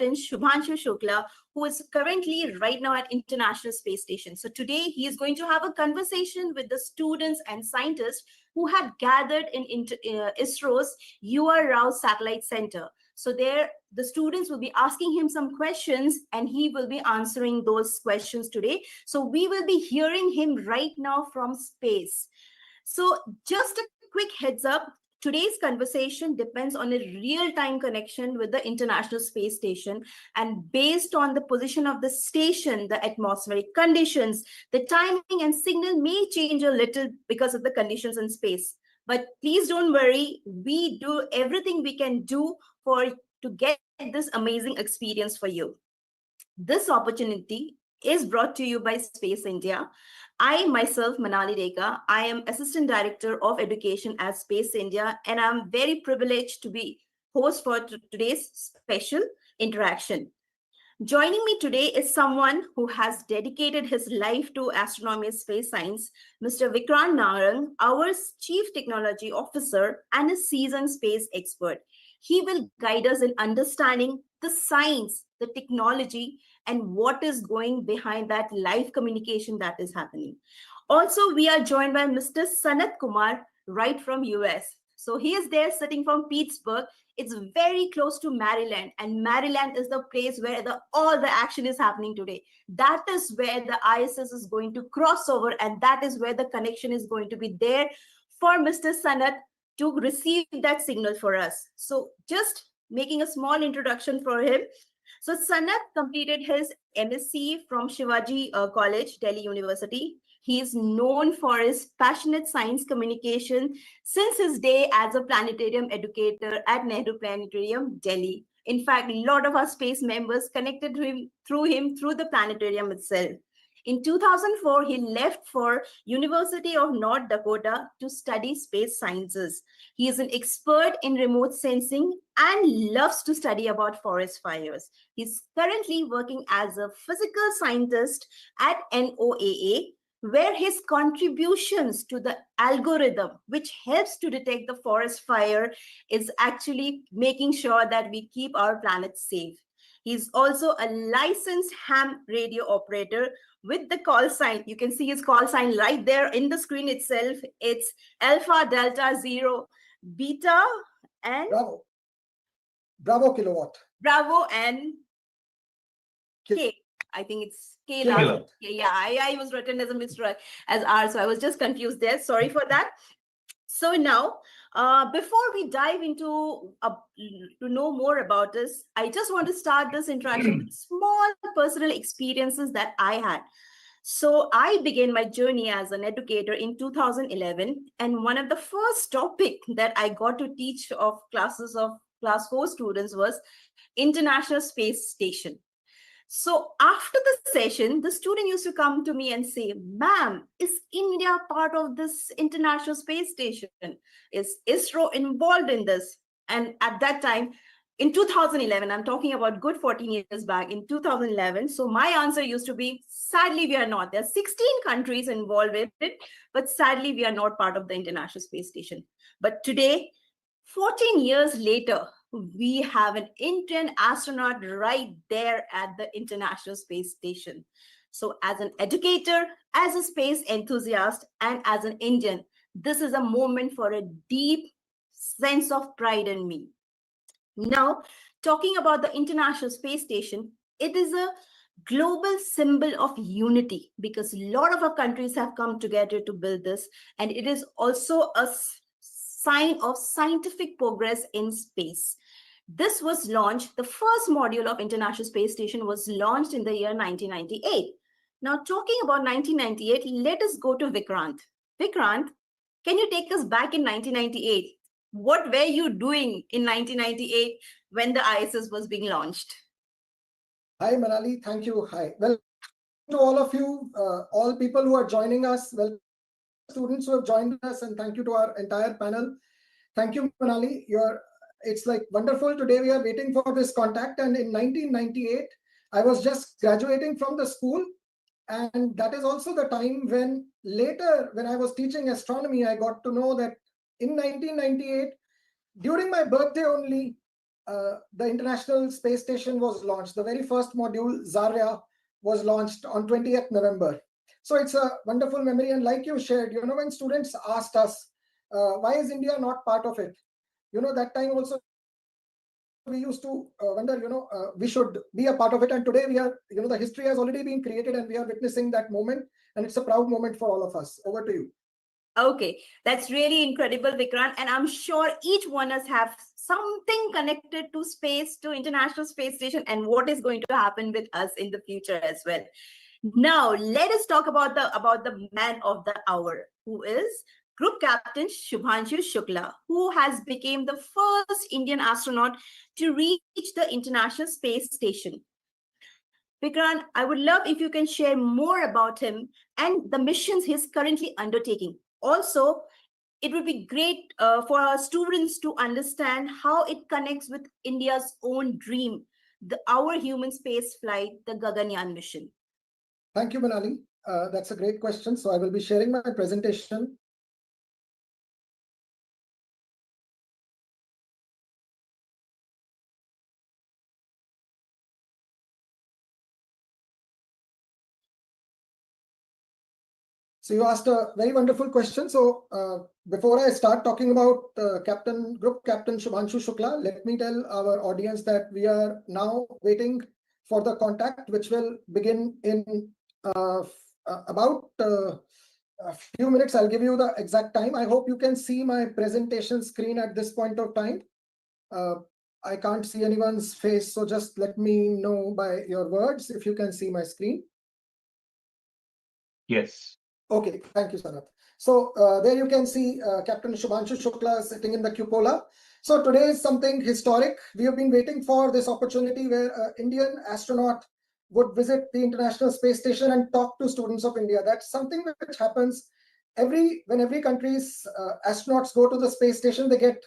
Shubhanshu Shukla, who is currently right now at International Space Station. So today he is going to have a conversation with the students and scientists who have gathered in ISRO's UR Rao Satellite Center. So there, the students will be asking him some questions and he will be answering those questions today. So we will be hearing him right now from space. So just a quick heads up, today's conversation depends on a real-time connection with the International Space Station, and based on the position of the station, the atmospheric conditions, the timing and signal may change a little because of the conditions in space. But please don't worry, we do everything we can do to get this amazing experience for you. This opportunity is brought to you by Space India. I myself, Manali Rekha, I am Assistant Director of Education at Space India, and I'm very privileged to be host for today's special interaction. Joining me today is someone who has dedicated his life to astronomy and space science, Mr. Vikrant Narang, our Chief Technology Officer and a seasoned space expert. He will guide us in understanding the science, the technology, and what is going behind that live communication that is happening. Also, we are joined by Mr. Sanat Kumar, right from US. So he is there sitting from Pittsburgh. It's very close to Maryland, and Maryland is the place where all the action is happening today. That is where the ISS is going to cross over, and that is where the connection is going to be there for Mr. Sanat to receive that signal for us. So just making a small introduction for him. So Sanat completed his MSc from Shivaji College, Delhi University. He is known for his passionate science communication since his day as a planetarium educator at Nadu Planetarium, Delhi. In fact, a lot of our space members connected to him through the planetarium itself. In 2004, he left for University of North Dakota to study space sciences. He is an expert in remote sensing and loves to study about forest fires. He's currently working as a physical scientist at NOAA, where his contributions to the algorithm, which helps to detect the forest fire, is actually making sure that we keep our planet safe. He's also a licensed ham radio operator with the call sign. You can see his call sign right there in the screen itself. It's Alpha Delta Zero Beta and Bravo kilowatt. Bravo and K. I think it's K last. Yeah, I was written as a Mr. as R, so I was just confused there. Sorry for that. So now, before we dive into to know more about this, I just want to start this interaction with small personal experiences that I had. So I began my journey as an educator in 2011, and one of the first topic that I got to teach of classes of class 4 students was International Space Station. So after the session, the student used to come to me and say, "Ma'am, is India part of this International Space Station? Is ISRO involved in this?" And at that time, in 2011, I'm talking about good 14 years back, in 2011, so my answer used to be, sadly, we are not. There are 16 countries involved with it, but sadly, we are not part of the International Space Station. But today, 14 years later, we have an Indian astronaut right there at the International Space Station. So as an educator, as a space enthusiast, and as an Indian, this is a moment for a deep sense of pride in me. Now, talking about the International Space Station, it is a global symbol of unity because a lot of our countries have come together to build this, and it is also a sign of scientific progress in space. This was launched, the first module of International Space Station was launched in the year 1998. Now, talking about 1998, let us go to Vikrant. Vikrant, can you take us back in 1998? What were you doing in 1998 when the ISS was being launched? Hi, Manali. Thank you. Hi. Well, to all of you, all people who are joining us, well, students who have joined us, and thank you to our entire panel. Thank you, Manali. It's like wonderful. Today we are waiting for this contact. And in 1998, I was just graduating from the school. And that is also the time when later, when I was teaching astronomy, I got to know that in 1998, during my birthday only, the International Space Station was launched. The very first module, Zarya, was launched on 20th November. So it's a wonderful memory. And like you shared, when students asked us, why is India not part of it? That time also we used to wonder, we should be a part of it. And today we are, the history has already been created and we are witnessing that moment. And it's a proud moment for all of us. Over to you. Okay, that's really incredible, Vikrant. And I'm sure each one of us have something connected to space, to International Space Station, and what is going to happen with us in the future as well. Now, let us talk about the man of the hour, who is Group Captain Shubhanshu Shukla, who has become the first Indian astronaut to reach the International Space Station. Vikrant, I would love if you can share more about him and the missions he's currently undertaking. Also, it would be great for our students to understand how it connects with India's own dream, our human space flight, the Gaganyaan mission. Thank you, Manali. That's a great question. So I will be sharing my presentation. So you asked a very wonderful question. So before I start talking about Group Captain Shubhanshu Shukla, let me tell our audience that we are now waiting for the contact, which will begin in about a few minutes. I'll give you the exact time. I hope you can see my presentation screen at this point of time. I can't see anyone's face, so just let me know by your words if you can see my screen. Yes. Okay, thank you, Sanath. So there you can see Captain Shubhanshu Shukla sitting in the cupola. So today is something historic. We have been waiting for this opportunity where an Indian astronaut would visit the International Space Station and talk to students of India. That's something which happens when every country's astronauts go to the space station, they get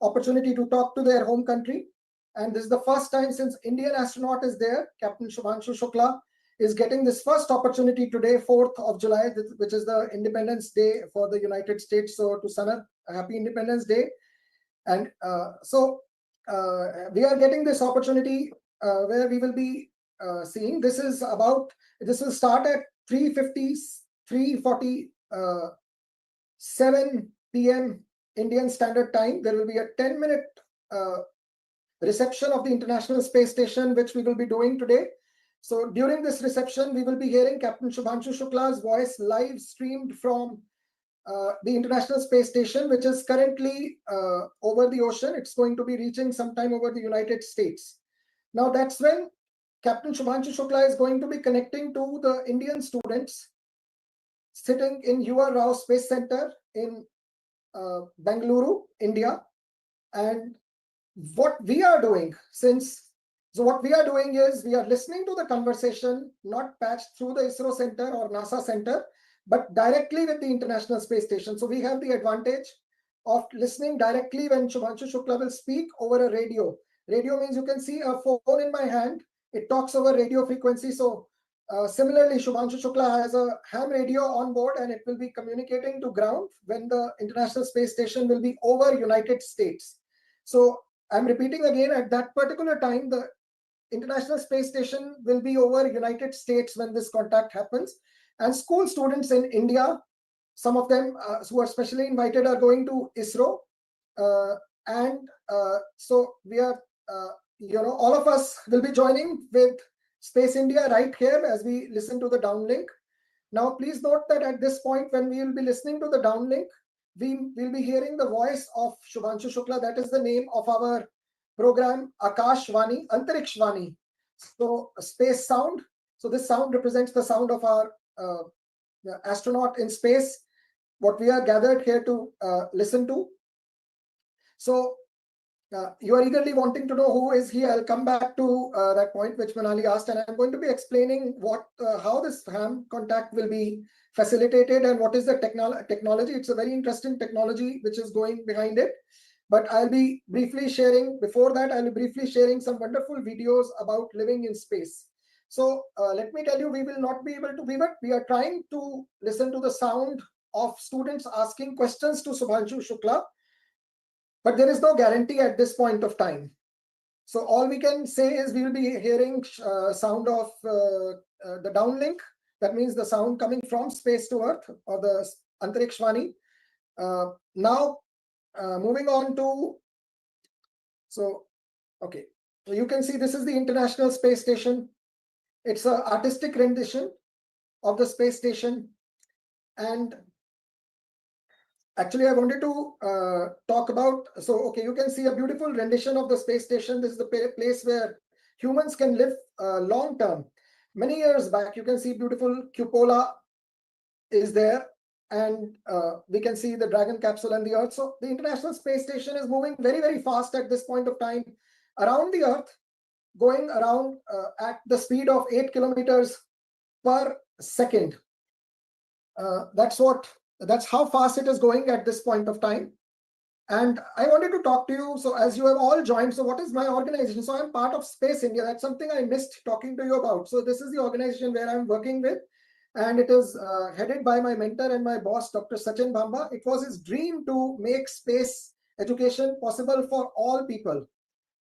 opportunity to talk to their home country. And this is the first time since Indian astronaut is there, Captain Shubhanshu Shukla is getting this first opportunity today, 4th of July, which is the Independence Day for the United States. So to Sanath, a happy Independence Day. And we are getting this opportunity where we will be seeing, this will start at 3:47 p.m. Indian Standard Time. There will be a 10-minute reception of the International Space Station, which we will be doing today. So during this reception, we will be hearing Captain Shubhanshu Shukla's voice live streamed from the International Space Station, which is currently over the ocean. It's going to be reaching sometime over the United States. Now that's when Captain Shubhanshu Shukla is going to be connecting to the Indian students sitting in UR Rao Space Center in Bengaluru, India. And what we are doing what we are doing is we are listening to the conversation, not patched through the ISRO center or NASA center, but directly with the International Space Station. So we have the advantage of listening directly when Shubhanshu Shukla will speak over a radio. Radio means you can see a phone in my hand. It talks over radio frequency. So similarly, Shubhanshu Shukla has a ham radio on board and it will be communicating to ground when the International Space Station will be over United States. So I'm repeating again, at that particular time, the International Space Station will be over United States when this contact happens. And school students in India, some of them who are specially invited are going to ISRO. So we are, all of us will be joining with Space India right here as we listen to the downlink. Now, please note that at this point, when we will be listening to the downlink, we will be hearing the voice of Shubhanshu Shukla. That is the name of our program, Antariksh Vani. So space sound. So this sound represents the sound of our astronaut in space, what we are gathered here to listen to. So you are eagerly wanting to know who is he. I'll come back to that point which Manali asked, and I'm going to be explaining how this ham contact will be facilitated and what is the technology. It's a very interesting technology which is going behind it. But I'll be briefly sharing, before that, I'll be briefly sharing some wonderful videos about living in space. So let me tell you, we will not be able to pivot. We are trying to listen to the sound of students asking questions to Shubhanshu Shukla, but there is no guarantee at this point of time. So all we can say is we will be hearing sound of the downlink. That means the sound coming from space to Earth, or the Antariksh Vani. Now, moving on to, so, okay. So you can see this is the International Space Station. It's an artistic rendition of the space station. And actually, I wanted to talk about, so, okay, you can see a beautiful rendition of the space station. This is the place where humans can live long term. Many years back, you can see beautiful cupola is there, and we can see the Dragon capsule and the Earth. So the International Space Station is moving very, very fast at this point of time around the Earth, going around at the speed of 8 kilometers per second. That's how fast it is going at this point of time. And I wanted to talk to you. So as you have all joined, so what is my organization? So I'm part of Space India. That's something I missed talking to you about. So this is the organization where I'm working with, and it is headed by my mentor and my boss, Dr. Sachin Bhamba. It was his dream to make space education possible for all people.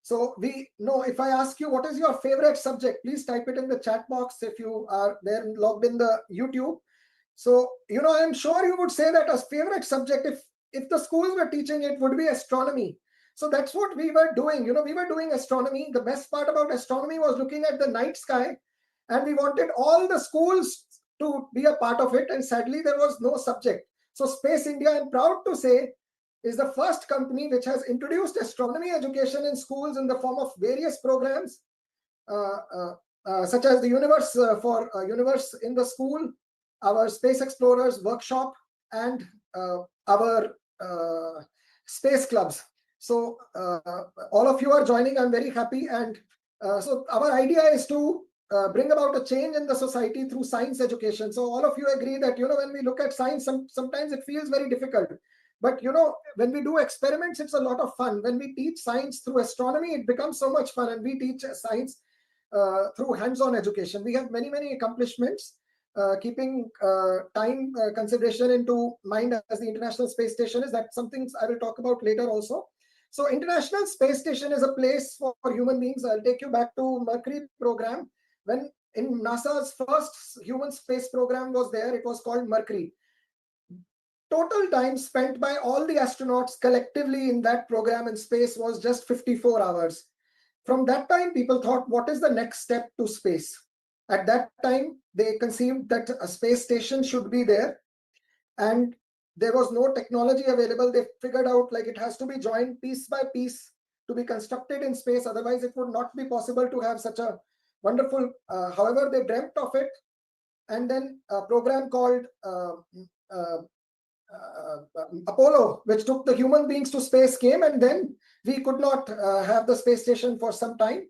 So we know, if I ask you what is your favorite subject, please type it in the chat box if you are there logged in the YouTube. So, I'm sure you would say that a favorite subject, if the schools were teaching it, would be astronomy. So that's what we were doing. We were doing astronomy. The best part about astronomy was looking at the night sky, and we wanted all the schools to be a part of it. And sadly, there was no subject. So Space India, I'm proud to say, is the first company which has introduced astronomy education in schools in the form of various programs, such as the Universe for Universe in the School, our Space Explorers workshop, and our space clubs. So all of you are joining. I'm very happy. And so our idea is to bring about a change in the society through science education. So all of you agree that, when we look at science, sometimes it feels very difficult. But, when we do experiments, it's a lot of fun. When we teach science through astronomy, it becomes so much fun. And we teach science through hands-on education. We have many, many accomplishments. Keeping time consideration into mind as the International Space Station is that something I will talk about later also. So International Space Station is a place for human beings. I'll take you back to Mercury program. When in NASA's first human space program was there, it was called Mercury. Total time spent by all the astronauts collectively in that program in space was just 54 hours. From that time, people thought, what is the next step to space? At that time, they conceived that a space station should be there, and there was no technology available. They figured out it has to be joined piece by piece to be constructed in space. Otherwise, it would not be possible to have such a wonderful, however, they dreamt of it. And then a program called Apollo, which took the human beings to space, came, and then we could not have the space station for some time.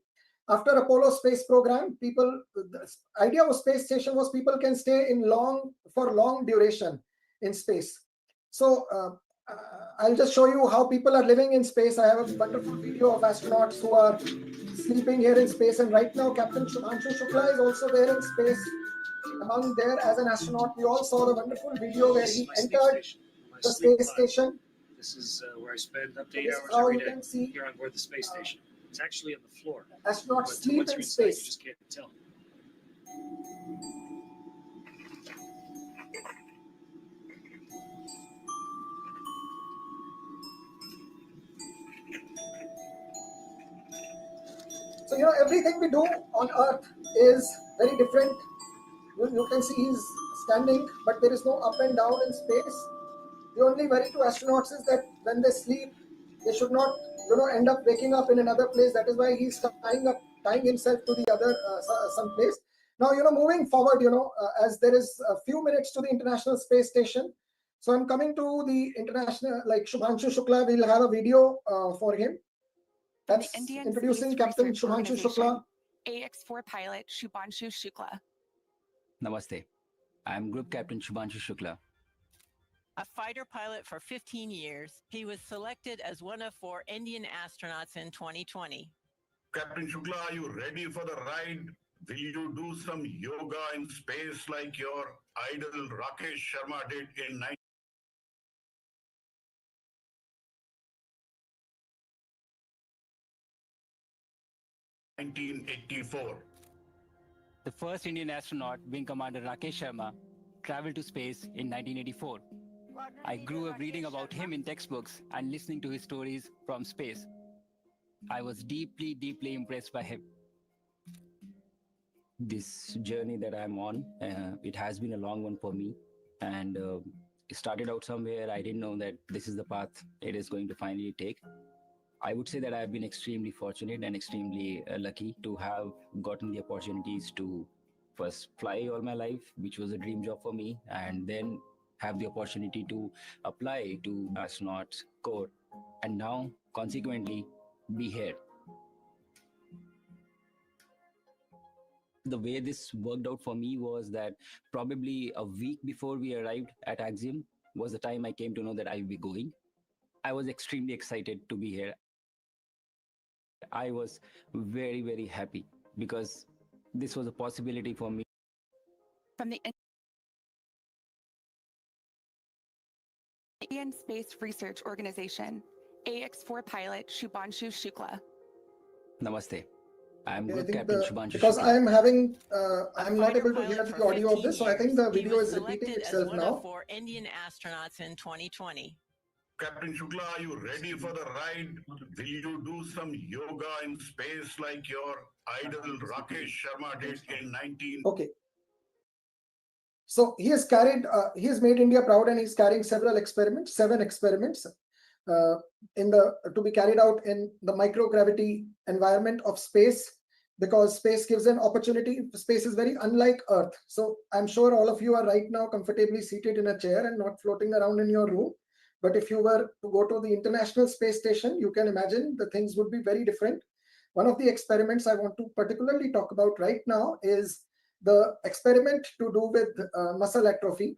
After Apollo space program, the idea of space station was people can stay for long duration in space. So I'll just show you how people are living in space. I have a wonderful video of astronauts who are sleeping here in space. And right now, Captain Shubhanshu Shukla is also there in space, among there as an astronaut. We all saw the wonderful video where he entered the space station. This is where I spend up to 8 hours every day here on board the space station. It's actually on the floor. Astronauts sleep once in you're inside, space. you just can't tell. So, everything we do on Earth is very different. You can see he's standing, but there is no up and down in space. The only worry to astronauts is that when they sleep, they should not, end up waking up in another place. That is why he's tying himself to the other some place. Now, moving forward, as there is a few minutes to the International Space Station. So I'm coming to the international, Shubhanshu Shukla. We'll have a video for him. That's introducing Captain Shubhanshu Shukla. AX4 pilot Shubhanshu Shukla. Namaste. I'm Group Captain Shubhanshu Shukla. A fighter pilot for 15 years, he was selected as one of 4 Indian astronauts in 2020. Captain Shukla, are you ready for the ride? Will you do some yoga in space like your idol Rakesh Sharma did in 1984. The first Indian astronaut, Wing Commander Rakesh Sharma, traveled to space in 1984. I grew up reading about him in textbooks and listening to his stories from space. I was deeply, deeply impressed by him. This journey that I'm on, it has been a long one for me. And it started out somewhere. I didn't know that this is the path it is going to finally take. I would say that I've been extremely fortunate and extremely lucky to have gotten the opportunities to first fly all my life, which was a dream job for me, and then have the opportunity to apply to astronauts corps, and now consequently be here. The way this worked out for me was that probably a week before we arrived at Axiom was the time I came to know that I would be going. I was extremely excited to be here. I was very, very happy because this was a possibility for me. From the Indian Space Research Organization, AX4 pilot Shubhanshu Shukla. Namaste. I'm I Group think Captain Shubhanshu because Shukla. I'm not able to hear the audio of this, so I think the video is repeating itself now. He was selected as one of 4 Indian astronauts in 2020. Captain Shukla, are you ready for the ride? Will you do some yoga in space like your idol Rakesh Sharma did in 19... Okay. So he has made India proud, and he's carrying seven experiments, to be carried out in the microgravity environment of space, because space gives an opportunity. Space is very unlike Earth. So I'm sure all of you are right now comfortably seated in a chair and not floating around in your room. But if you were to go to the International Space Station, you can imagine the things would be very different. One of the experiments I want to particularly talk about right now is the experiment to do with muscle atrophy.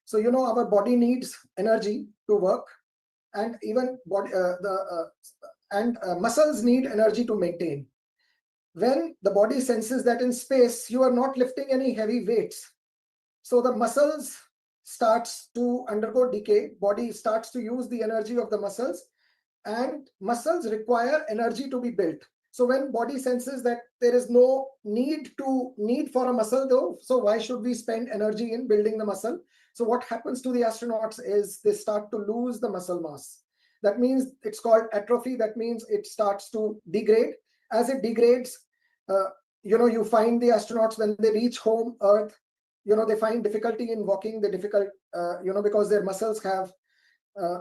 So, you know, our body needs energy to work, and even muscles need energy to maintain. When the body senses that in space you are not lifting any heavy weights, so the muscles starts to undergo decay, body starts to use the energy of the muscles, and muscles require energy to be built. So when body senses that there is no need for a muscle though, so why should we spend energy in building the muscle? So what happens to the astronauts is they start to lose the muscle mass. That means it's called atrophy. That means it starts to degrade. As it degrades, you find the astronauts when they reach home Earth, they find difficulty in walking, because their muscles have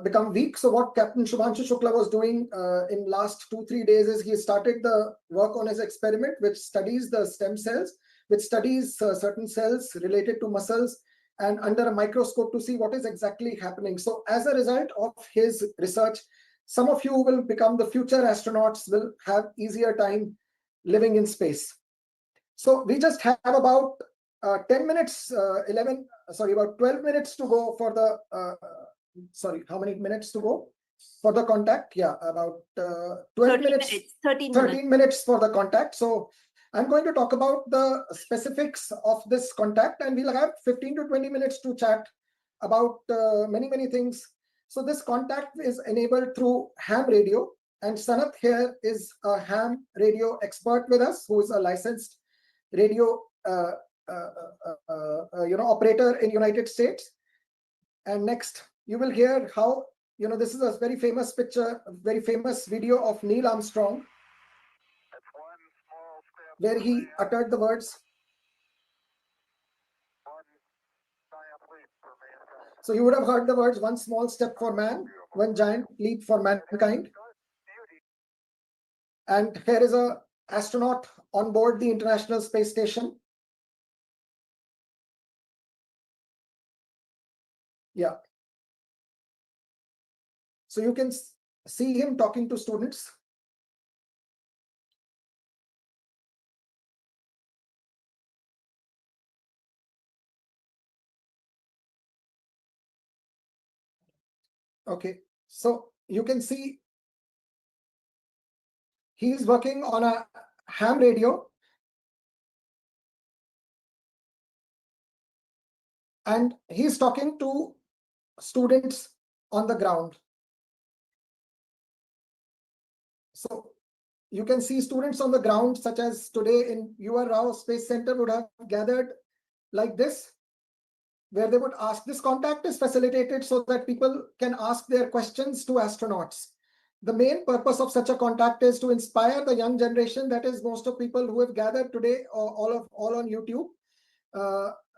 become weak. So what Captain Shubhanshu Shukla was doing in last 2-3 days is he started the work on his experiment, which studies the stem cells, which studies certain cells related to muscles, and under a microscope to see what is exactly happening. So as a result of his research, some of you will become the future astronauts, will have easier time living in space. So we just have about 10 minutes, about 12 minutes to go for the, how many minutes to go for the contact? Yeah, about 12 minutes. 13 minutes for the contact. So I'm going to talk about the specifics of this contact, and we'll have 15 to 20 minutes to chat about many things. So this contact is enabled through ham radio, and Sanath here is a ham radio expert with us, who is a licensed radio operator in United States. And next you will hear how, this is a very famous picture, very famous video of Neil Armstrong, where he uttered the words. So you would have heard the words, one small step for man, one giant leap for mankind. And here is an astronaut on board the International Space Station. Yeah. So you can see him talking to students. Okay, so you can see he's working on a ham radio, and he's talking to students on the ground. So you can see students on the ground, such as today in UR Rao Space Center, would have gathered like this, where they would ask. This contact is facilitated so that people can ask their questions to astronauts. The main purpose of such a contact is to inspire the young generation, that is most of people who have gathered today, all on YouTube.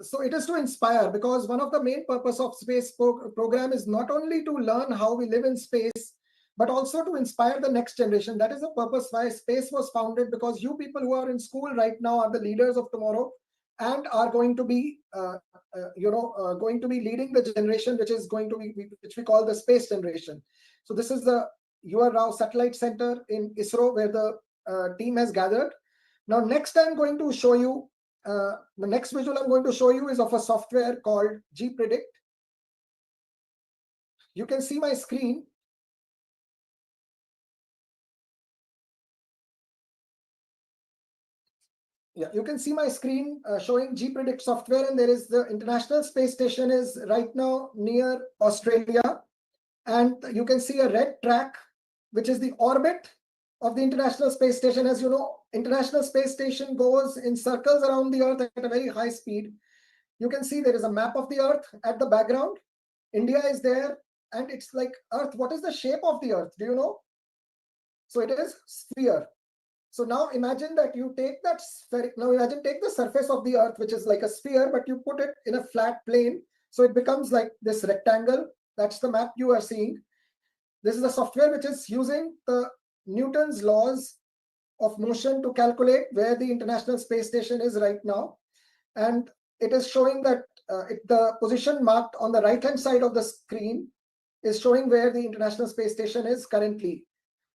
So it is to inspire, because one of the main purpose of space program is not only to learn how we live in space, but also to inspire the next generation. That is the purpose why space was founded, because you people who are in school right now are the leaders of tomorrow and are going to be going to be leading the generation which is going to be, which we call the space generation. So this is the UR Rao Satellite Center in ISRO, where the team has gathered. Now next I'm going to show you, the next visual I'm going to show you is of a software called gPredict. You can see my screen. Yeah, you can see my screen showing gPredict software, and there is the International Space Station is right now near Australia, and you can see a red track, which is the orbit of the International Space Station. As you know, International Space Station goes in circles around the Earth at a very high speed. You can see there is a map of the Earth at the background. India is there, and it's like Earth. What is the shape of the Earth? Do you know? So it is sphere. So now imagine that you take that take the surface of the Earth, which is like a sphere, but you put it in a flat plane. So it becomes like this rectangle. That's the map you are seeing. This is a software which is using the Newton's laws of motion to calculate where the International Space Station is right now. And it is showing that the position marked on the right-hand side of the screen is showing where the International Space Station is currently.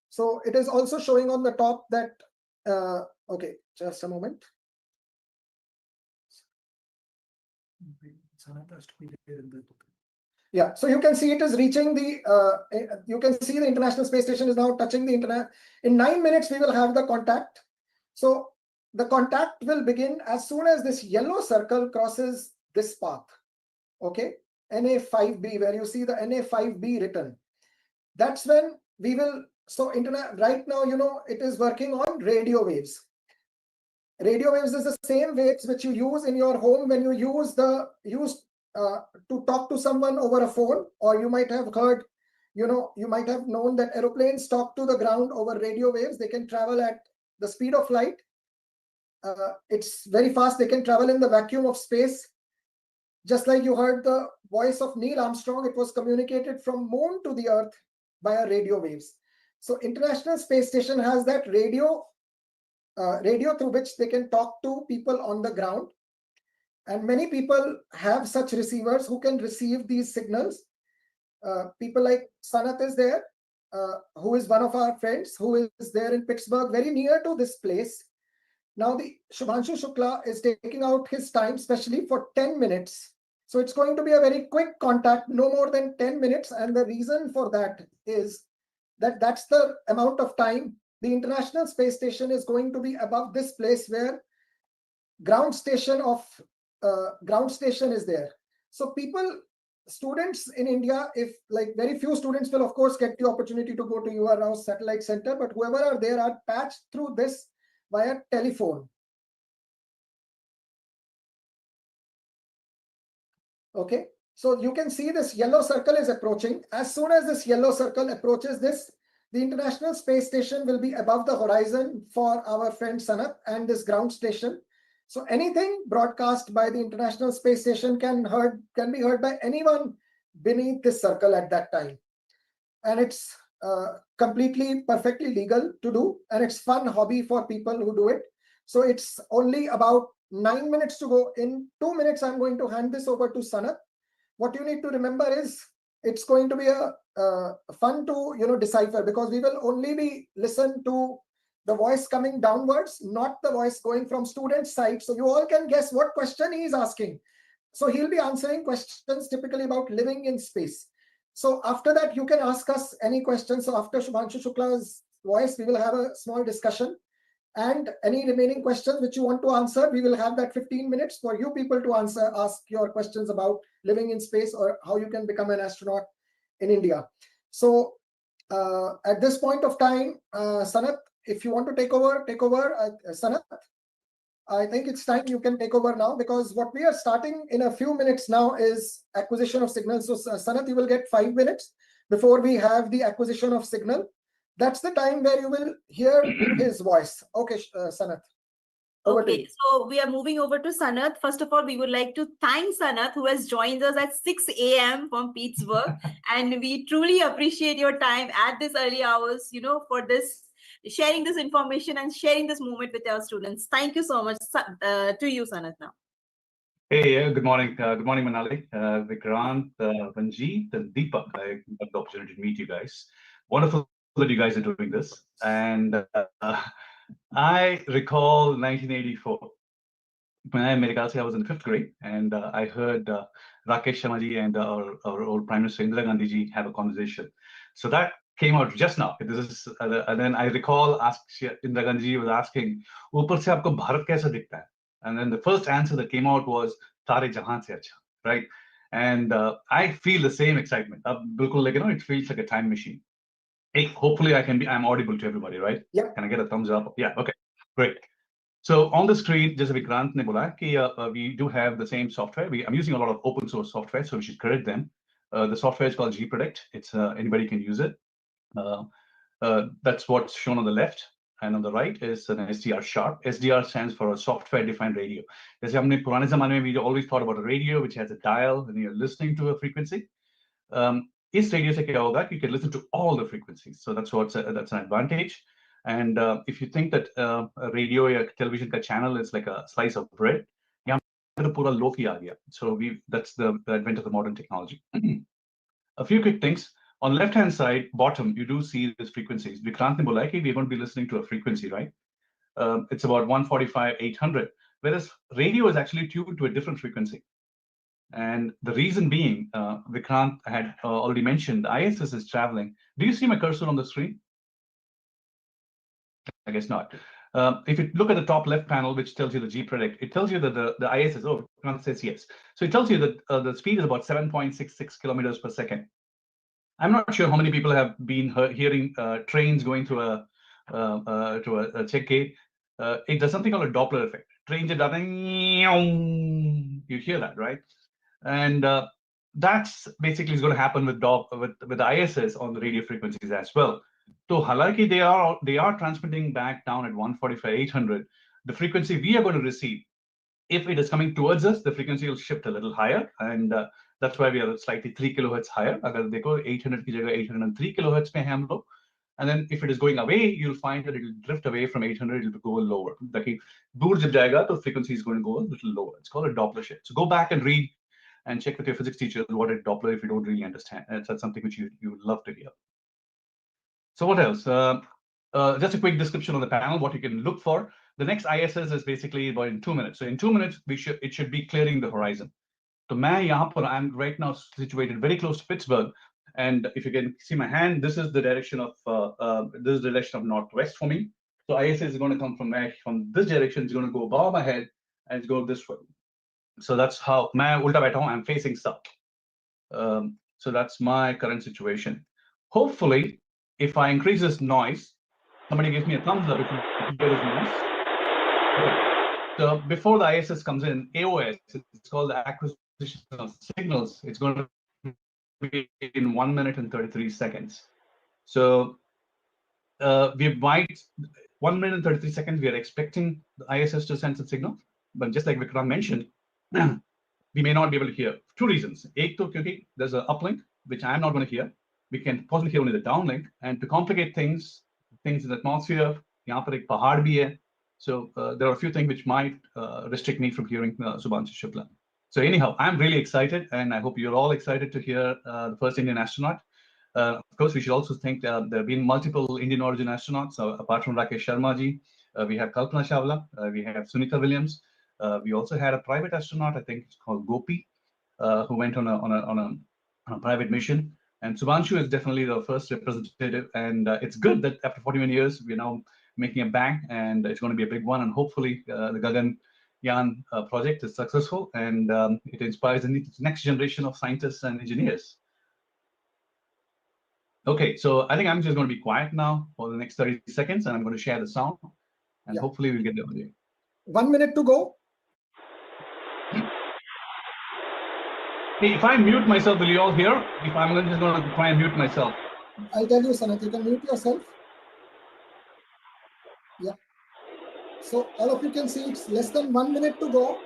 So it is also showing on the top that, okay, just a moment. Yeah, so you can see it is reaching the, you can see the International Space Station is now touching the internet. In 9 minutes, we will have the contact. So the contact will begin as soon as this yellow circle crosses this path, okay? NA5B, where you see the NA5B written. That's when we will, so internet right now, you know, it is working on radio waves. Radio waves is the same waves which you use in your home when you use to talk to someone over a phone, or you might have heard, you know, you might have known that aeroplanes talk to the ground over radio waves. They can travel at the speed of light. It's very fast. They can travel in the vacuum of space. Just like you heard the voice of Neil Armstrong, it was communicated from moon to the Earth via radio waves. So International Space Station has that radio through which they can talk to people on the ground. And many people have such receivers who can receive these signals. People like Sanat is there, who is one of our friends, who is there in Pittsburgh, very near to this place. Now the Shubhanshu Shukla is taking out his time specially for 10 minutes. So it's going to be a very quick contact, no more than 10 minutes. And the reason for that is that that's the amount of time the International Space Station is going to be above this place where ground station is there. So students in India, if like very few students will of course get the opportunity to go to UR Rao Satellite Center, but whoever are there are patched through this via telephone. Okay, so you can see this yellow circle is approaching. As soon as this yellow circle approaches this, the International Space Station will be above the horizon for our friend Sanat and this ground station. So anything broadcast by the International Space Station can be heard by anyone beneath this circle at that time. And it's completely, perfectly legal to do. And it's fun hobby for people who do it. So it's only about 9 minutes to go. In 2 minutes, I'm going to hand this over to Sanat. What you need to remember is it's going to be a fun to decipher, because we will only be listen to the voice coming downwards, not the voice going from student's side. So you all can guess what question he is asking. So he'll be answering questions typically about living in space. So after that, you can ask us any questions. So after Shubhanshu Shukla's voice, we will have a small discussion. And any remaining questions which you want to answer, we will have that 15 minutes for you people to ask your questions about living in space or how you can become an astronaut in India. So At this point of time, Sanat, if you want to take over, Sanat. I think it's time you can take over now, because what we are starting in a few minutes now is acquisition of signal. So Sanat, you will get 5 minutes before we have the acquisition of signal. That's the time where you will hear his voice. Okay, Sanat. Okay, so we are moving over to Sanat. First of all, we would like to thank Sanat, who has joined us at 6 a.m. from Pittsburgh. And we truly appreciate your time at this early hours, you know, for this, sharing this information and sharing this moment with our students. Thank you so much. To you, Sanat, now. Hey, good morning. Good morning, Manali, Vikrant, Ranjit, and Deepak. I got the opportunity to meet you guys. Wonderful that you guys are doing this. And I recall 1984. When I was in the 5th grade, and I heard Rakesh Sharma and our old Prime Minister Indira Gandhi ji have a conversation. So that came out just now. This is, and then I recall Indira Gandhi ji was asking, "Upar se aapko Bharat kaisa dikhta hai?" And then the first answer that came out was "Tare jahan se acha," right? And I feel the same excitement. Bilkul, like, you know, it feels like a time machine. Hey, hopefully I'm audible to everybody, right? Yeah. Can I get a thumbs up? Yeah. Okay. Great. So on the screen, just Vikrant ne bola ki we do have the same software. I'm using a lot of open source software, so we should credit them. The software is called GPredict. It's anybody can use it. That's what's shown on the left, and on the right is an SDR sharp. SDR stands for a software-defined radio. As we always thought about a radio which has a dial and you're listening to a frequency. Is radio se kya hoga? You can listen to all the frequencies. So that's that's an advantage. And if you think that a radio or television ka channel is like a slice of bread, so that's the advent of the modern technology. A few quick things. On the left-hand side, bottom, you do see these frequencies. Vikrant ne bola ki we're going to be listening to a frequency, right? It's about 145, 800, whereas radio is actually tuned to a different frequency. And the reason being, Vikrant had already mentioned, the ISS is traveling. Do you see my cursor on the screen? I guess not. If you look at the top left panel, which tells you the GPredict, it tells you that the ISS, oh, Vikrant says yes. So it tells you that the speed is about 7.66 kilometers per second. I'm not sure how many people have been hearing trains going through a check gate. It does something called a Doppler effect. Trains are you hear that, right? And that's basically is going to happen with the ISS on the radio frequencies as well. So halaki they are transmitting back down at 145, 800. The frequency we are going to receive, if it is coming towards us, the frequency will shift a little higher, and that's why we are slightly 3 kilohertz higher. Agar dekho 800 ki jagah 803 kilohertz mein hai hum log. And then if it is going away, you'll find that it will drift away from 800, it will go lower. Taki dur jab jayega, the frequency is going to go a little lower. It's called a Doppler shift. So go back and read and check with your physics teacher what is Doppler if you don't really understand. That's something which you would love to hear. So what else? Just a quick description of the panel, what you can look for. The next ISS is basically about in 2 minutes. So in 2 minutes, it should be clearing the horizon. So I'm right now situated very close to Pittsburgh. And if you can see my hand, this is the direction of northwest for me. So ISS is going to come from this direction. It's going to go above my head and it's going this way. So that's how I'm facing south. So that's my current situation. Hopefully, if I increase this noise, somebody gives me a thumbs up if you hear this noise. So before the ISS comes in, AOS, it's called the acquisition of signals. It's going to be in 1 minute and 33 seconds. So we might 1 minute and 33 seconds. We are expecting the ISS to send a signal, but just like Vikram mentioned, we may not be able to hear. 2 reasons. There's an uplink, which I'm not going to hear. We can possibly hear only the downlink. And to complicate things in the atmosphere, yahan par ek pahad bhi hai. So there are a few things which might restrict me from hearing Shubhanshu Shukla. So anyhow, I'm really excited, and I hope you're all excited to hear the first Indian astronaut. Of course, we should also think there have been multiple Indian origin astronauts, apart from Rakesh Sharma ji. We have Kalpana Chawla, we have Sunita Williams. We also had a private astronaut, I think it's called Gopi, who went on a private mission. And Shubhanshu is definitely the first representative. And it's good that after 41 years, we're now making a bang, and it's going to be a big one. And hopefully the Gaganyaan project is successful, and it inspires the next generation of scientists and engineers. Okay, so I think I'm just going to be quiet now for the next 30 seconds, and I'm going to share the sound, and hopefully we'll get the audio. 1 minute to go. Hey, if I mute myself, will you all hear? If I'm just going to try and mute myself. I'll tell you, Sanat, you can mute yourself. Yeah. So all of you can see it's less than 1 minute to go.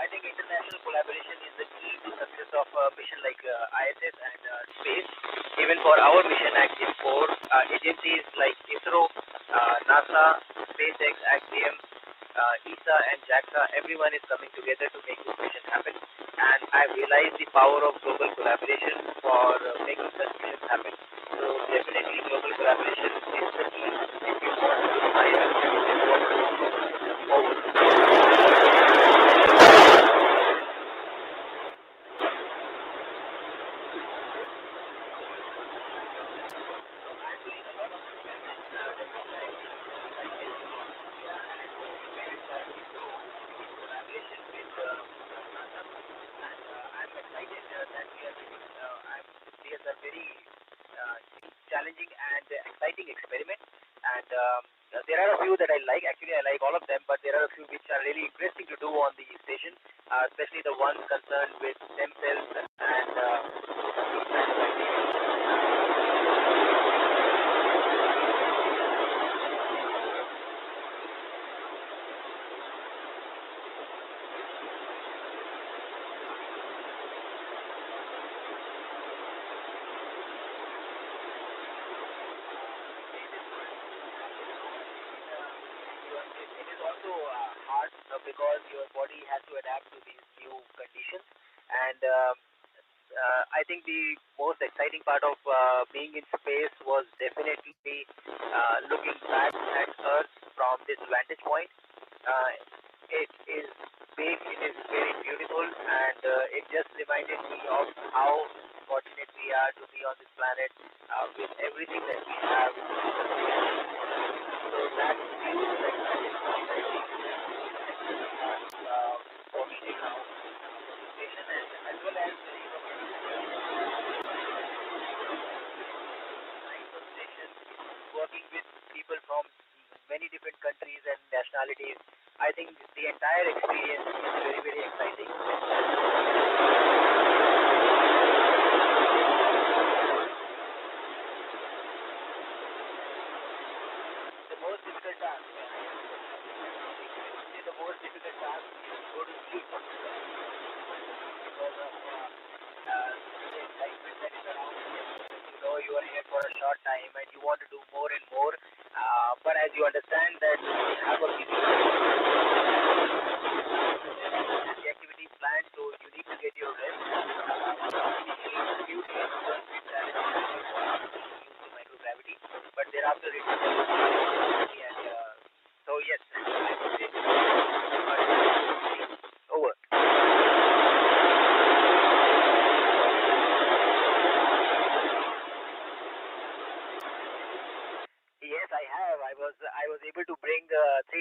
I think international collaboration is the key to success of a mission like ISS and space. Even for our mission Active 4, agencies like ISRO, NASA, SpaceX, AXIM, ESA and JAXA, everyone is coming together to make this mission happen. And I've realized the power of global collaboration for making such missions happen. So definitely global collaboration is the key if you want to survive and if you want to move forward. It's a very challenging and exciting experiment. And there are a few that I like. Actually, I like all of them, but there are a few which are really interesting to do on the station, especially the ones concerned with stem cells and it is also hard because your body has to adapt to these new conditions. And I think the most exciting part of being in space was definitely looking back at Earth from this vantage point. It is big, it is very beautiful, and it just reminded me of how fortunate we are to be on this planet with everything that we have. So that feels like for me now, station as well as station, working with people from many different countries and nationalities. I think the entire experience is very, very exciting. The most difficult task is to go to sleep because of the excitement that is around. You are here for a short time and you want to do more and more. But as you understand that you have a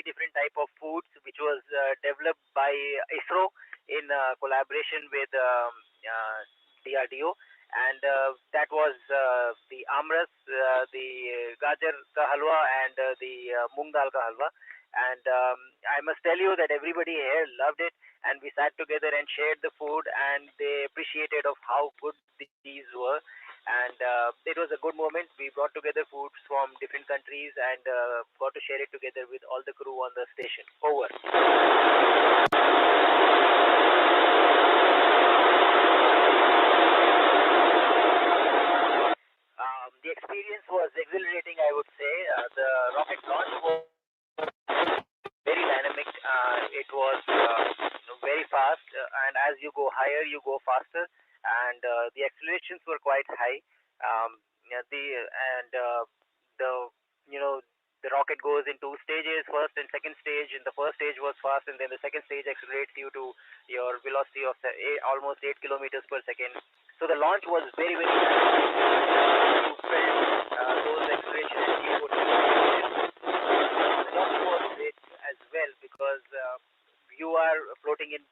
very different type of foods, which was developed by ISRO in collaboration with DRDO. And that was the amras, the gajar ka halwa, and the moong dal ka halwa. And I must tell you that everybody here loved it, and we sat together and shared the food, and they appreciated of how good these were. And it was a good moment. We brought together foods from different countries and got to share it together with all the crew on the station. Over. The experience was exhilarating, I would say. The rocket launch was very dynamic. It was very fast, and as you go higher, you go faster, and the accelerations were quite high. The rocket goes in two stages, first and second stage. And the first stage was fast, and then the second stage accelerates you to your velocity of almost 8 kilometers per second. So the launch was very, very fast. Those accelerations you would the launch was great as well, because you are floating in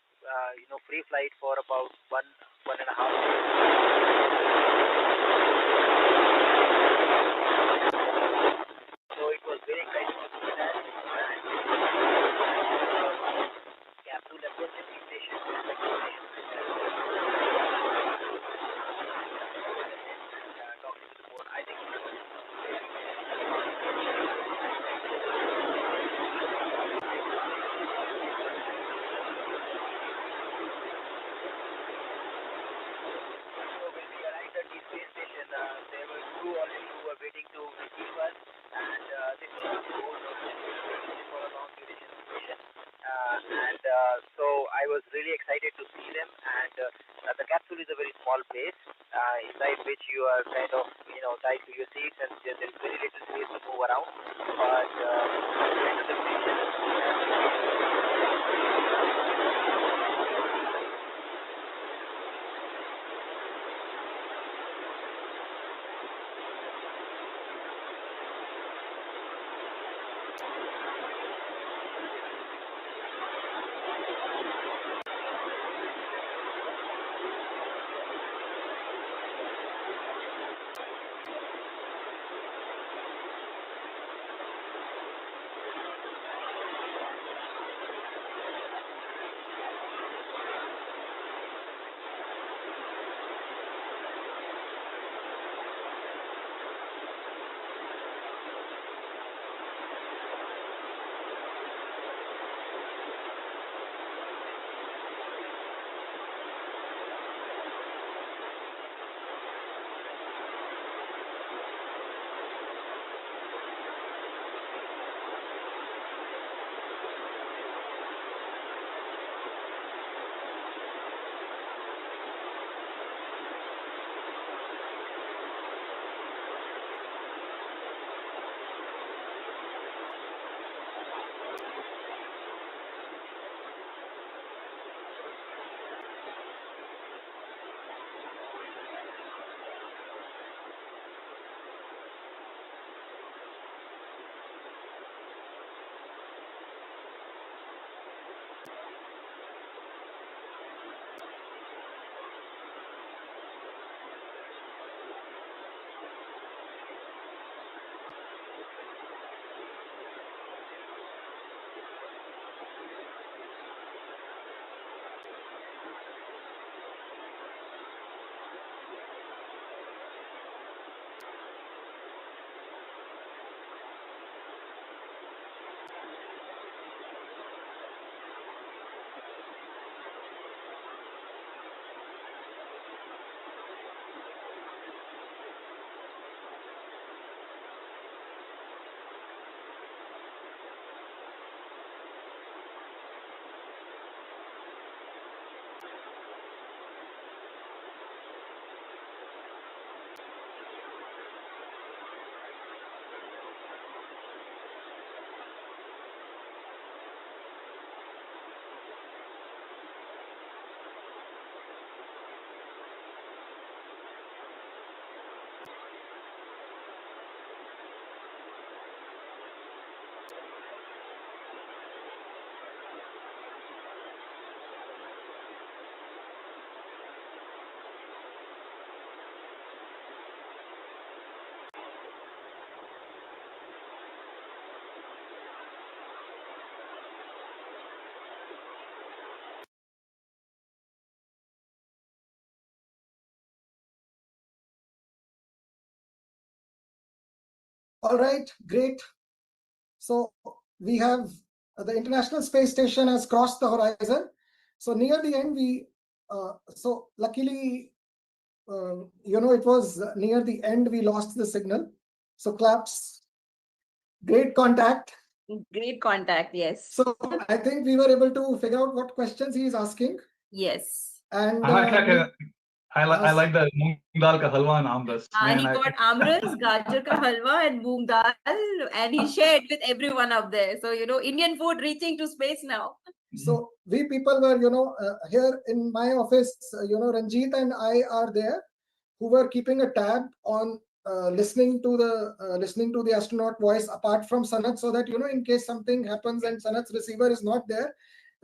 free flight for about one and a half days. So it was very exciting to see that. And capsule approaching the station. Talking to the board, I think. Space station, there were crew already who were waiting to receive us, and this was for a long duration mission. So I was really excited to see them, and the capsule is a very small base, inside which you are kind of tied to your seats, and there is very little space to move around. But end of the mission, All right, great. So we have the International Space Station has crossed the horizon. So near the end, so luckily, it was near the end, we lost the signal. So claps, great contact. Great contact, yes. So I think we were able to figure out what questions he is asking. Yes. And I like the moong dal ka halwa and amras. He got amras, gajar ka halwa, and moong dal, and he shared with everyone up there. So, Indian food reaching to space now. So we people were, here in my office, Ranjit and I are there, who were keeping a tab on listening to the astronaut voice apart from Sanat, so that in case something happens and Sanat's receiver is not there,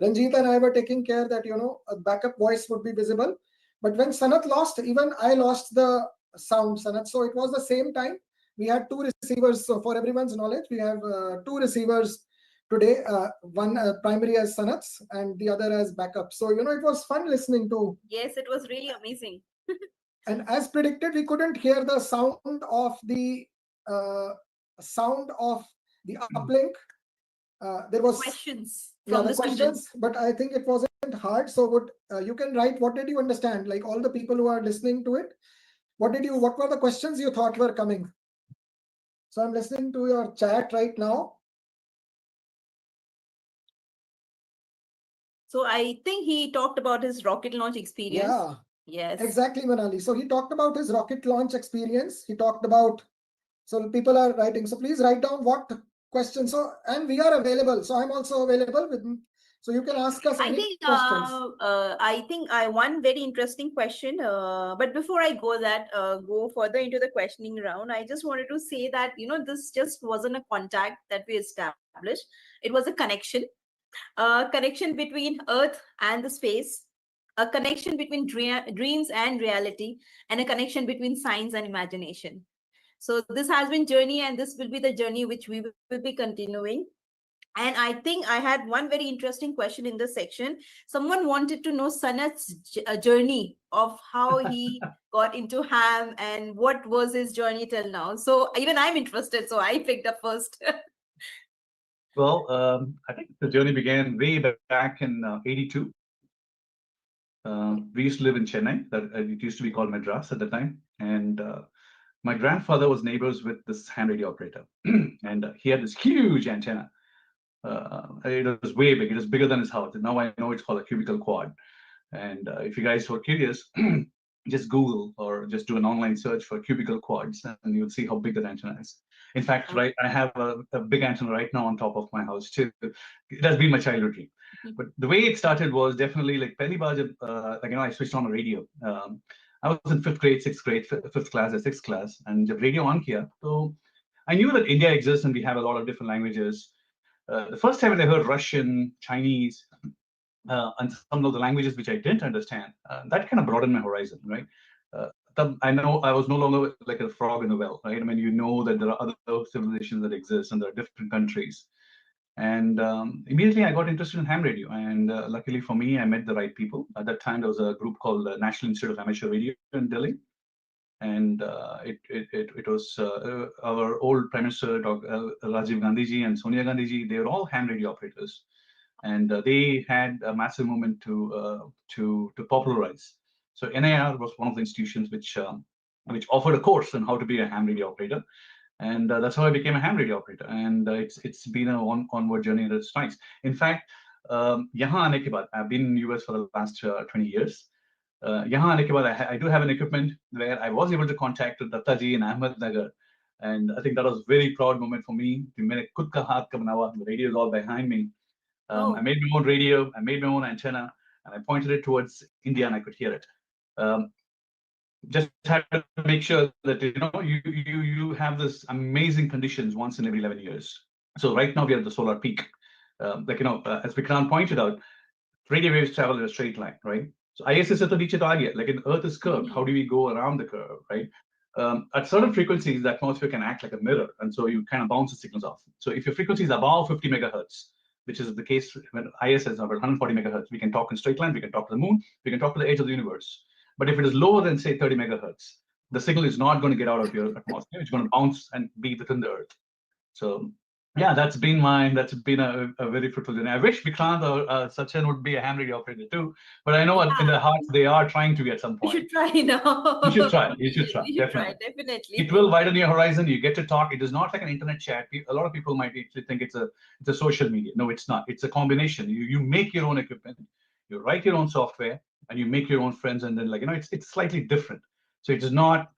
Ranjit and I were taking care that a backup voice would be visible. But when Sanat lost, even I lost the sound, Sanat. So it was the same time. We had two receivers. So for everyone's knowledge, we have two receivers today. One primary as Sanat's and the other as backup. So it was fun listening to. Yes, it was really amazing. And as predicted, we couldn't hear the sound of the uplink. There was questions. The questions, but I think it wasn't hard. So you can write, what did you understand? Like all the people who are listening to it, what were the questions you thought were coming? So I'm listening to your chat right now. So I think he talked about his rocket launch experience. Yeah. Yes. Exactly, Manali. So he talked about his rocket launch experience. He talked about, so people are writing. So please write down what questions. So, and we are available. So I'm also available with, so you can ask us any questions. I think one very interesting question. But before I go further into the questioning round, I just wanted to say that, this just wasn't a contact that we established. It was a connection between Earth and the space, a connection between dreams and reality, and a connection between science and imagination. So this has been journey, and this will be the journey which we will be continuing. And I think I had one very interesting question in this section. Someone wanted to know Sanat's journey of how he got into ham and what was his journey till now. So even I'm interested, so I picked up first. Well, I think the journey began way back in '82. We used to live in Chennai. It used to be called Madras at the time. And my grandfather was neighbors with this ham radio operator. And he had this huge antenna. It was way big. It was bigger than his house. And now I know it's called a cubicle quad. And if you guys were curious, just Google or just do an online search for cubicle quads, and you'll see how big that antenna is. In fact, right, I have a big antenna right now on top of my house too. It has been my childhood dream. But the way it started was definitely like pehli baar jab, I switched on a radio. I was in fifth grade, sixth class, and jab radio on kiya, so I knew that India exists and we have a lot of different languages. The first time I heard Russian, Chinese, and some of the languages which I didn't understand, that kind of broadened my horizon, right? I know I was no longer like a frog in a well, right? I mean, you know that there are other civilizations that exist and there are different countries. And immediately I got interested in ham radio. And luckily for me, I met the right people. At that time, there was a group called the National Institute of Amateur Radio in Delhi. And it was our old Prime Minister, Dr. Rajiv Gandhi ji and Sonia Gandhi ji. They were all ham radio operators. And they had a massive movement to popularize. So NIR was one of the institutions which offered a course on how to be a ham radio operator, and that's how I became a ham radio operator. And it's been an onward journey, and it's nice. In fact, yahan aane ke baad, I've been in the US for the last 20 years. Yahan aane ke baad, I do have an equipment where I was able to contact Datta ji in Ahmednagar, and I think that was a very proud moment for me. The radio is all behind me. I made my own radio, I made my own antenna, and I pointed it towards India, and I could hear it. Just had to make sure that you have this amazing conditions once in every 11 years. So right now we are at the solar peak. As Vikrant pointed out, radio waves travel in a straight line, right? So ISS is the target. Like an Earth is curved. How do we go around the curve, right? At certain frequencies, the atmosphere can act like a mirror, and so you kind of bounce the signals off. So if your frequency is above 50 megahertz, which is the case when ISS is about 140 megahertz, we can talk in straight line, we can talk to the moon, we can talk to the edge of the universe. But if it is lower than, say, 30 megahertz, the signal is not going to get out of your atmosphere. It's going to bounce and be within the Earth. So yeah, that's been a very fruitful journey. I wish Vikrant or Sachin would be a ham radio operator too, but I know in their hearts they are trying to be at some point. You should try now. You should try. You should try. You should try, definitely. It will widen your horizon. You get to talk. It is not like an internet chat. A lot of people might actually think it's a social media. No, it's not. It's a combination. You make your own equipment, you write your own software, and you make your own friends. And then it's slightly different. So it's not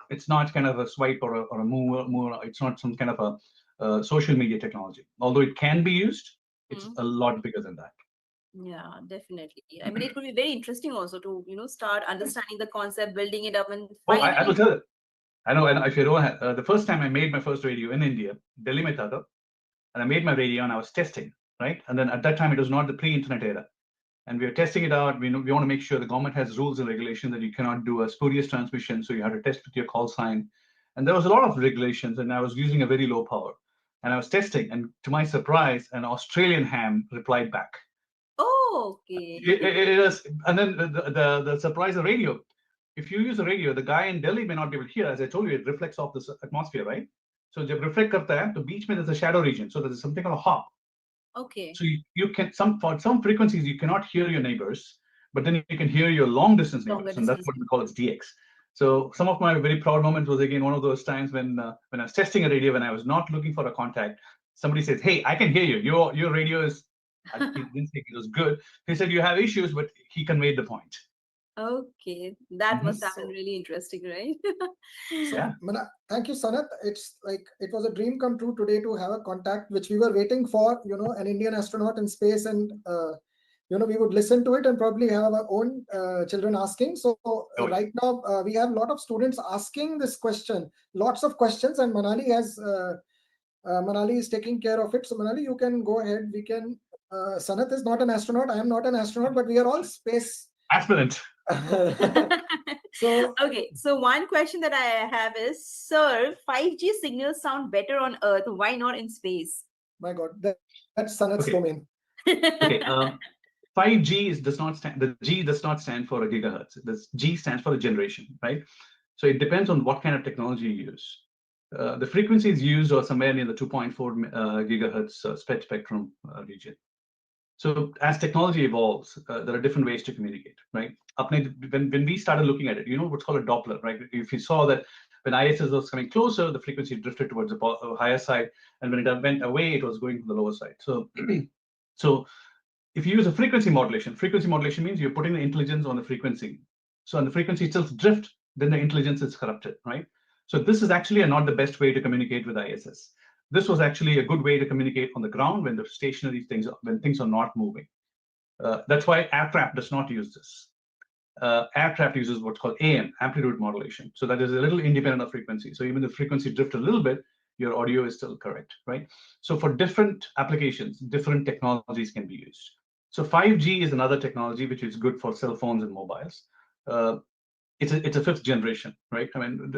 kind of a swipe or a move. It's not some kind of a social media technology. Although it can be used, it's a lot bigger than that. Yeah, definitely. I mean, it could be very interesting also to start understanding the concept, building it up, and I will tell it. I know. And if you don't, the first time I made my first radio in India, Delhi mein tha, and I made my radio and I was testing, right? And then at that time it was not the pre-internet era, and we were testing it out. We want to make sure the government has rules and regulations that you cannot do a spurious transmission, so you have to test with your call sign, and there was a lot of regulations, and I was using a very low power, and I was testing, and to my surprise, an Australian ham replied back. Oh, okay. It is, and then the surprise of radio. If you use a radio, the guy in Delhi may not be able to hear. As I told you, it reflects off the atmosphere, right? So जब reflect करता है, तो बीच में there's a shadow region. So there's something called a hop. Okay. So you can for some frequencies you cannot hear your neighbors, but then you can hear your long distance neighbors, and that's what we call as DX. So some of my very proud moments was again one of those times when I was testing a radio when I was not looking for a contact. Somebody says, "Hey, I can hear you. Your radio is." He didn't think it was good. He said you have issues, but he conveyed the point. Okay, that must have been really interesting, right? Yeah. Thank you, Sanat. It's like it was a dream come true today to have a contact which we were waiting for. An Indian astronaut in space, and we would listen to it and probably have our own children asking. So right now we have a lot of students asking this question, lots of questions, and Manali is taking care of it. So Manali, you can go ahead. We can. Sanat is not an astronaut. I am not an astronaut, but we are all space aspirant. So one question that I have is, sir, 5G signals sound better on Earth. Why not in space? My God, that's Sanat's domain. Okay. 5G does not stand. The G does not stand for a gigahertz. The G stands for a generation, right? So it depends on what kind of technology you use. The frequencies used are somewhere near the 2.4 gigahertz spectrum region. So as technology evolves, there are different ways to communicate, right? When we started looking at it, what's called a Doppler, right? If you saw that when ISS was coming closer, the frequency drifted towards the higher side, and when it went away, it was going to the lower side. So, if you use a frequency modulation means you're putting the intelligence on the frequency. So when the frequency itself drift, then the intelligence is corrupted, right? So this is actually not the best way to communicate with ISS. This was actually a good way to communicate on the ground when the stationary things, when things are not moving. That's why aircraft does not use this. Aircraft uses what's called AM, amplitude modulation. So that is a little independent of frequency. So even if the frequency drift a little bit, your audio is still correct, right? So for different applications, different technologies can be used. So 5G is another technology which is good for cell phones and mobiles. It's a fifth generation, right? I mean,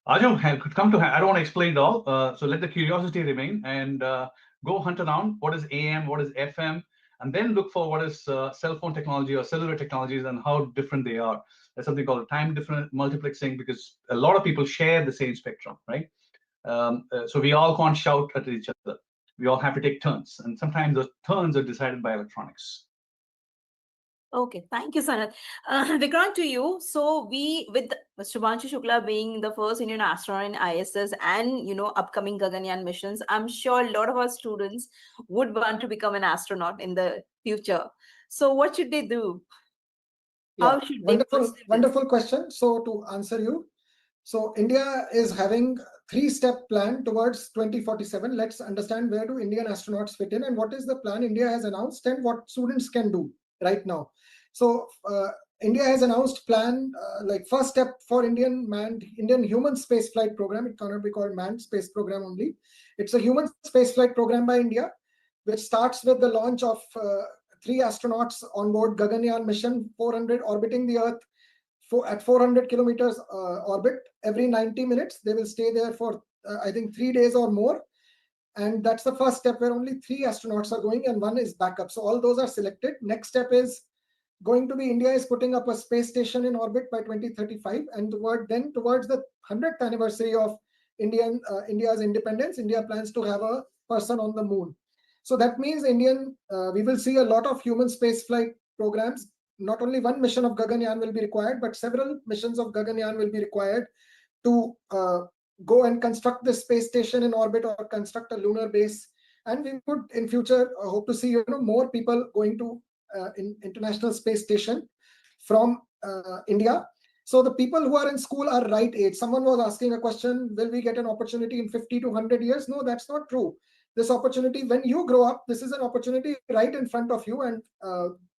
I don't want to explain it all. So let the curiosity remain and go hunt around what is AM, what is FM, and then look for what is cell phone technology or cellular technologies and how different they are. There's something called time different multiplexing because a lot of people share the same spectrum, right? So we all can't shout at each other. We all have to take turns, and sometimes those turns are decided by electronics. Okay, thank you, Sanat. Vikrant, to you. So with Shubhanshu Shukla being the first Indian astronaut in ISS and, upcoming Gaganyaan missions, I'm sure a lot of our students would want to become an astronaut in the future. So what should they do? How should they wonderful question. So to answer you, so India is having 3-step plan towards 2047. Let's understand where do Indian astronauts fit in and what is the plan India has announced and what students can do right now. So India has announced plan like first step for Indian human space flight program. It cannot be called manned space program only. It's a human space flight program by India, which starts with the launch of 3 astronauts on board Gaganyaan mission 400 orbiting the Earth at 400 kilometers orbit. Every 90 minutes, they will stay there for I think 3 days or more. And that's the first step where only 3 astronauts are going and 1 is backup. So all those are selected. Next step is going to be India is putting up a space station in orbit by 2035, and towards the 100th anniversary of India's independence, India plans to have a person on the moon. So that means we will see a lot of human space flight programs. Not only one mission of Gaganyaan will be required, but several missions of Gaganyaan will be required to go and construct the space station in orbit or construct a lunar base. And we would in future hope to see more people going to International Space Station from India. So the people who are in school are right age. Someone was asking a question, will we get an opportunity in 50 to 100 years? No, that's not true. This opportunity, when you grow up, this is an opportunity right in front of you. And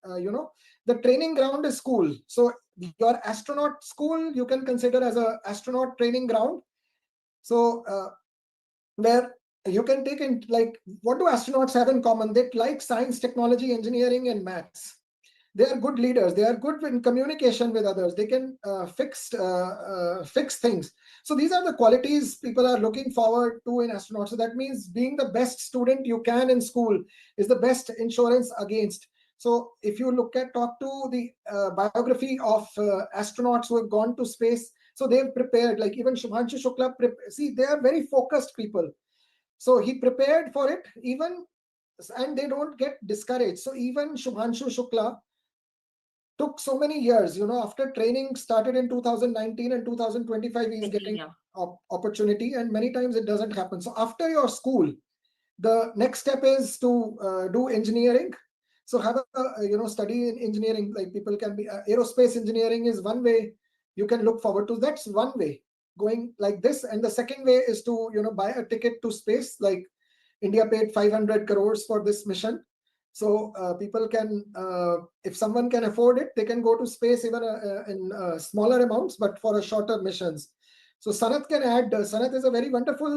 the training ground is school. So your astronaut school, you can consider as a astronaut training ground. So where you can take in, like, what do astronauts have in common? They like science, technology, engineering, and maths. They are good leaders. They are good in communication with others. They can fix things. So these are the qualities people are looking forward to in astronauts. So that means being the best student you can in school is the best insurance against. So if you talk to the biography of astronauts who have gone to space, so they've prepared, like even Shubhanshu Shukla, see, they are very focused people. So he prepared for it, and they don't get discouraged. So even Shubhanshu Shukla took so many years, after training started in 2019 and 2025, he's getting opportunity, and many times it doesn't happen. So after your school, the next step is to do engineering. So have a study in engineering. Like people can be aerospace engineering is one way you can look forward to. That's one way going like this. And the second way is to buy a ticket to space. Like India paid 500 crores for this mission. So people can, if someone can afford it, they can go to space even in smaller amounts, but for a shorter missions. So Sanath can add. Sanath is a very wonderful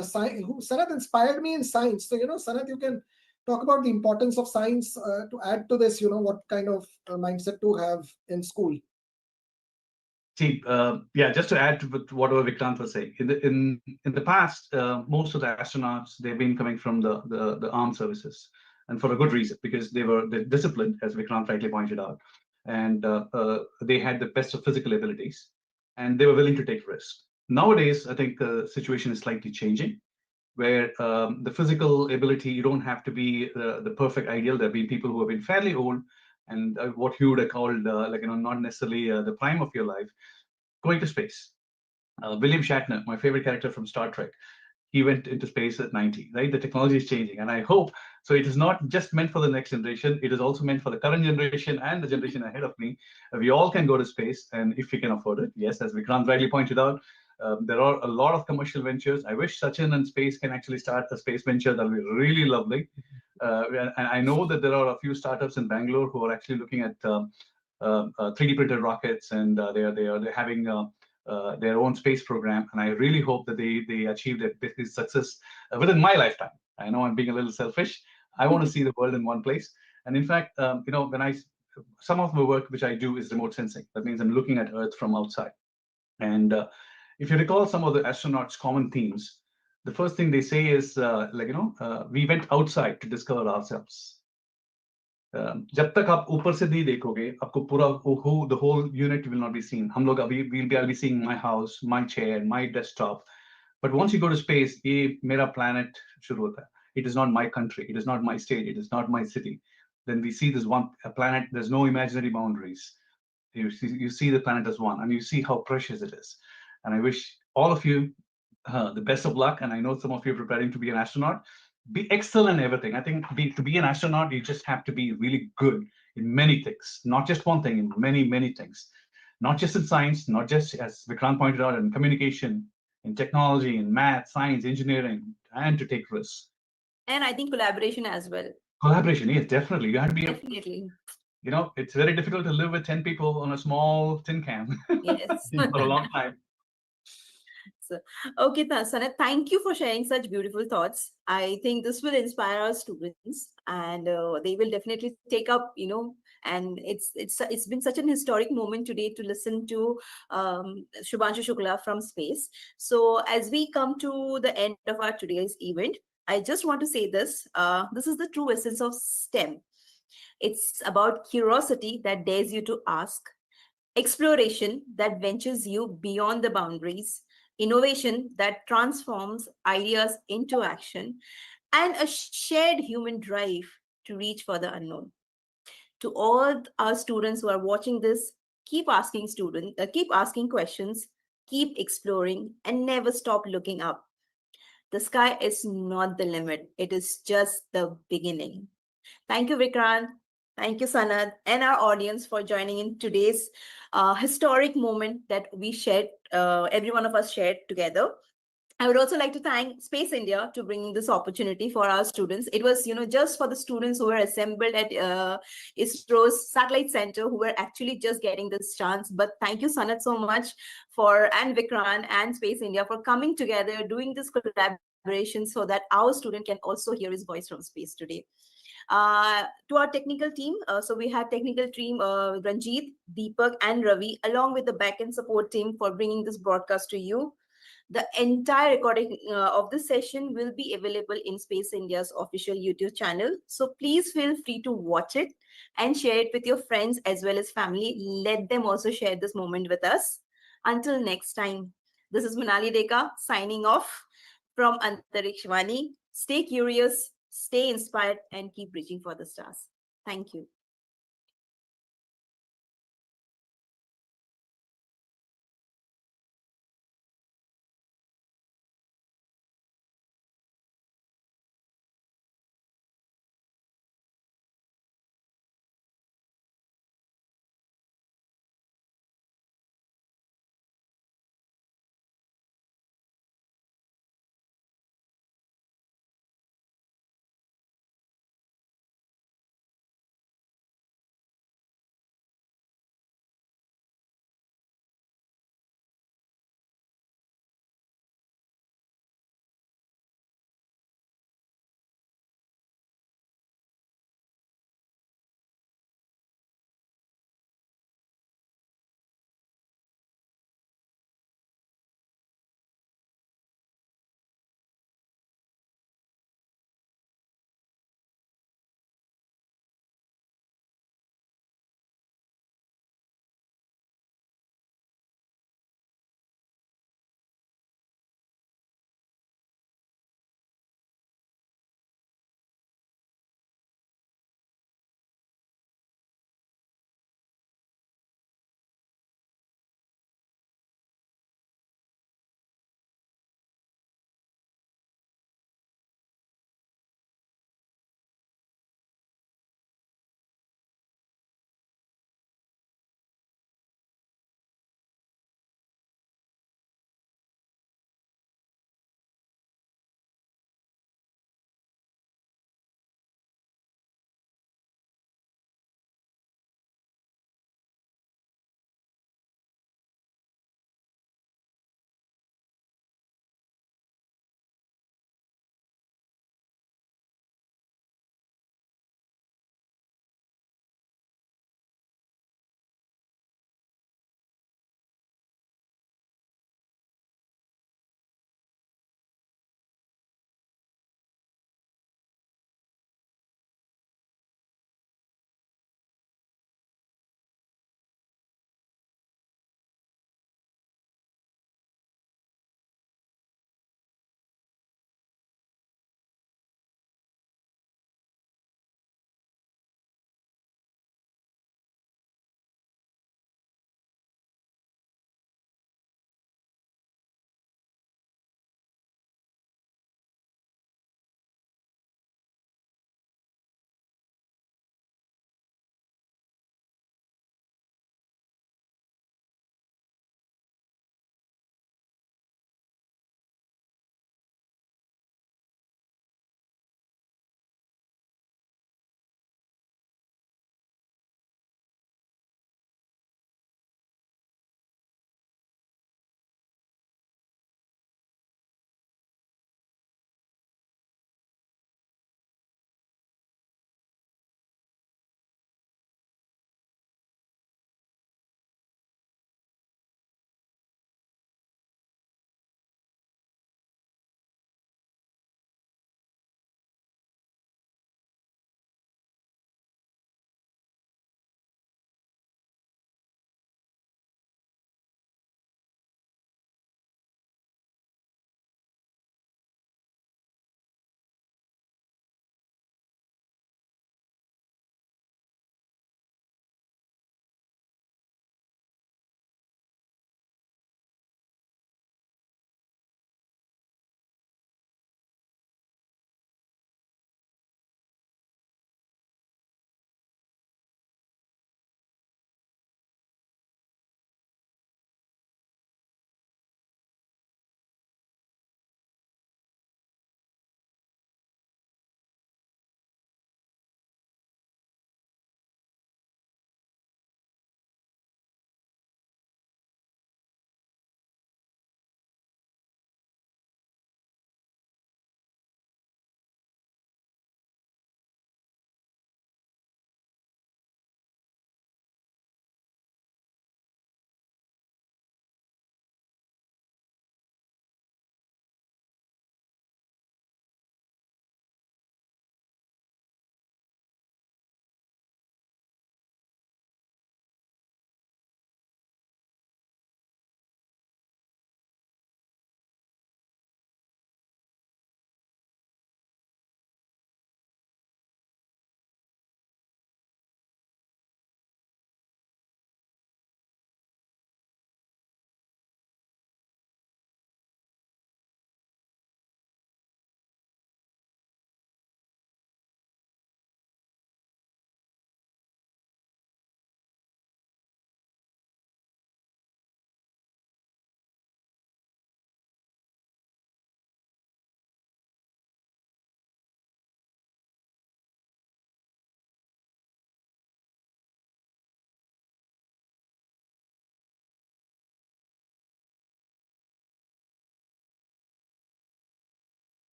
Sanath inspired me in science. So Sanath, you can talk about the importance of science to add to this. What kind of mindset to have in school. See, just to add to whatever Vikrant was saying, in the past, most of the astronauts, they've been coming from the armed services, and for a good reason, because they're disciplined, as Vikrant rightly pointed out, and they had the best of physical abilities, and they were willing to take risks. Nowadays, I think the situation is slightly changing, where the physical ability, you don't have to be the perfect ideal. There have been people who have been fairly old, and what you would have called not necessarily the prime of your life, going to space. William Shatner, my favorite character from Star Trek, he went into space at 90, right? The technology is changing, and I hope, so it is not just meant for the next generation, it is also meant for the current generation and the generation ahead of me. We all can go to space, and if we can afford it, yes, as Vikrant rightly pointed out, there are a lot of commercial ventures. I wish Sachin and Space can actually start a space venture. That'll be really lovely. And I know that there are a few startups in Bangalore who are actually looking at 3D printed rockets, and they're having their own space program. And I really hope that they achieve their success within my lifetime. I know I'm being a little selfish. I want to see the world in one place. And in fact, some of the work which I do is remote sensing. That means I'm looking at Earth from outside. And if you recall some of the astronauts' common themes, the first thing they say is we went outside to discover ourselves. जब तक आप ऊपर से नहीं देखोगे, आपको पूरा the whole unit will not be seen. हम लोग we'll be seeing my house, my chair, my desktop. But once you go to space, ये मेरा planet शुरू होता है. It is not my country. It is not my state. It is not my city. Then we see this one planet. There's no imaginary boundaries. You see the planet as one, and you see how precious it is. And I wish all of you the best of luck. And I know some of you are preparing to be an astronaut. Be excellent in everything. I think to be an astronaut, you just have to be really good in many things, not just one thing, in many, many things. Not just in science, not just, as Vikrant pointed out, in communication, in technology, in math, science, engineering, and to take risks. And I think collaboration as well. Collaboration, yes, definitely. You have to be definitely. It's very difficult to live with 10 people on a small tin can yes. for a long time. So, okay, Sanath, thank you for sharing such beautiful thoughts. I think this will inspire our students, and they will definitely take up, and it's been such an historic moment today to listen to Shubhanshu Shukla from space. So as we come to the end of our today's event, I just want to say this. This is the true essence of STEM. It's about curiosity that dares you to ask, exploration that ventures you beyond the boundaries, innovation that transforms ideas into action, and a shared human drive to reach for the unknown. To all our students who are watching this, keep asking questions, keep exploring, and never stop looking up. The sky is not the limit, it is just the beginning. Thank you, Vikrant. Thank you, Sanad, and our audience for joining in today's historic moment that we shared, every one of us shared together. I would also like to thank Space India to bringing this opportunity for our students. It was, just for the students who were assembled at ISRO's Satellite Center who were actually just getting this chance. But thank you, Sanat, so much and Vikrant and Space India for coming together, doing this collaboration so that our student can also hear his voice from space today. To our technical team, so we had technical team Ranjit, Deepak, and Ravi, along with the backend support team for bringing this broadcast to you. The entire recording of this session will be available in Space India's official YouTube channel. So please feel free to watch it and share it with your friends as well as family. Let them also share this moment with us. Until next time, this is Manali Deka signing off from Antariksh Vani. Stay curious, stay inspired, and keep reaching for the stars. Thank you.